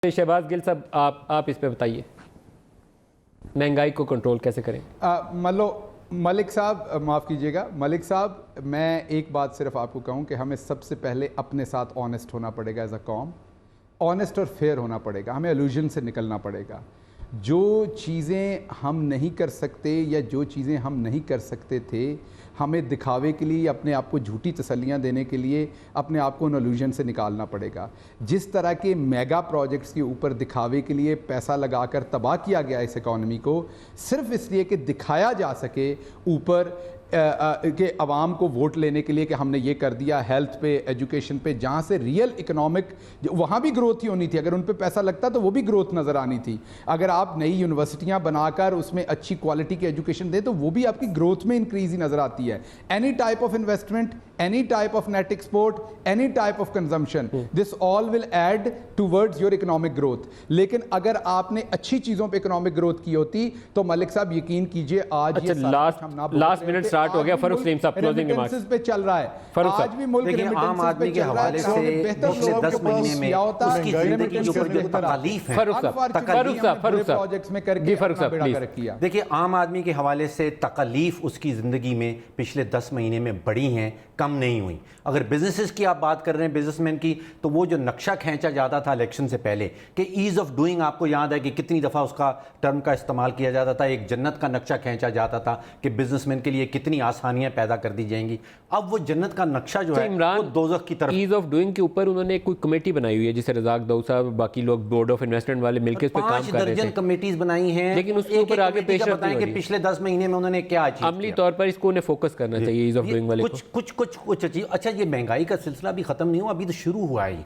شہباز گل صاحب آپ اس پہ بتائیے مہنگائی کو کنٹرول کیسے کریں؟ ملک صاحب معاف کیجیے گا، ملک صاحب میں ایک بات صرف آپ کو کہوں کہ ہمیں سب سے پہلے اپنے ساتھ آنیسٹ ہونا پڑے گا ایز اے قوم، آنیسٹ اور فیئر ہونا پڑے گا، ہمیں الوژن سے نکلنا پڑے گا۔ جو چیزیں ہم نہیں کر سکتے یا جو چیزیں ہم نہیں کر سکتے تھے، ہمیں دکھاوے کے لیے اپنے آپ کو جھوٹی تسلیاں دینے کے لیے اپنے آپ کو ان الوژن سے نکالنا پڑے گا۔ جس طرح کے میگا پروجیکٹس کے اوپر دکھاوے کے لیے پیسہ لگا کر تباہ کیا گیا اس اکانومی کو، صرف اس لیے کہ دکھایا جا سکے اوپر کہ عوام کو ووٹ لینے کے لیے کہ ہم نے یہ کر دیا، ہیلتھ پہ، ایجوکیشن پہ، جہاں سے ریئل اکنامک وہاں بھی گروتھ ہی ہونی تھی۔ اگر ان پہ پیسہ لگتا تو وہ بھی گروتھ نظر آنی تھی۔ اگر آپ نئی یونیورسٹیاں بنا کر اس میں اچھی کوالٹی کی ایجوکیشن دیں تو وہ بھی آپ کی گروتھ میں انکریز ہی نظر آتی ہے۔ Any type of investment, any type of net export, any type of consumption, this all will add towards your economic growth. لیکن اگر آپ نے اچھی چیزوں پہ اکنامک گروتھ کی ہوتی تو ملک صاحب یقین کیجئے آج لاسٹ منٹ سٹارٹ ہو گیا۔ فاروق سلیم صاحب کلوزنگ ریمارکس پہ چل رہا ہے، آج بھی ملک دیکھیں عام آدمی کے حوالے سے پچھلے 10 مہینے میں اس کی زندگی کے اوپر جو تکالیف ہیں، دیکھیں عام آدمی کے حوالے سے تکالیف اس کی زندگی میں پچھلے 10 مہینے میں بڑی ہیں، کم نہیں ہوئی۔ اگر بزنسز کی آپ بات کر رہے ہیں، بزنس مین کی، تو وہ جو نقشہ کھینچا جاتا تھا الیکشن سے پہلے کہ ایز آف ڈوئنگ، آپ کو یاد ہے کہ کتنی دفعہ اس کا ٹرم کا استعمال کیا جاتا تھا، ایک جنت کا نقشہ کھینچا جاتا تھا کہ بزنس مین کے لیے کتنی آسانیاں پیدا کر دی جائیں گی۔ اب وہ جنت کا نقشہ جو ہے وہ دوزخ کی طرف۔ ایز آف ڈوئنگ کے اوپر انہوں نے کوئی کمیٹی بنائی ہوئی ہے جسے رزاق داؤد صاحب، باقی لوگ بورڈ آف انویسٹمنٹ والے مل کے اس پہ کام کر رہے تھے۔ 5 درجن کمیٹیز بنائی ہیں، لیکن اس کے اوپر آگے پیش رفت نہیں ہو رہی۔ پچھلے 10 مہینے میں انہوں نے کیا اچیو کیا؟ عملی طور پر اس کو انہیں فوکس کرنا چاہیے ایز آف ڈوئنگ والے کو۔ کچھ اچھا، یہ مہنگائی کا سلسلہ بھی ختم نہیں ہوا، ابھی تو شروع ہوا ہے۔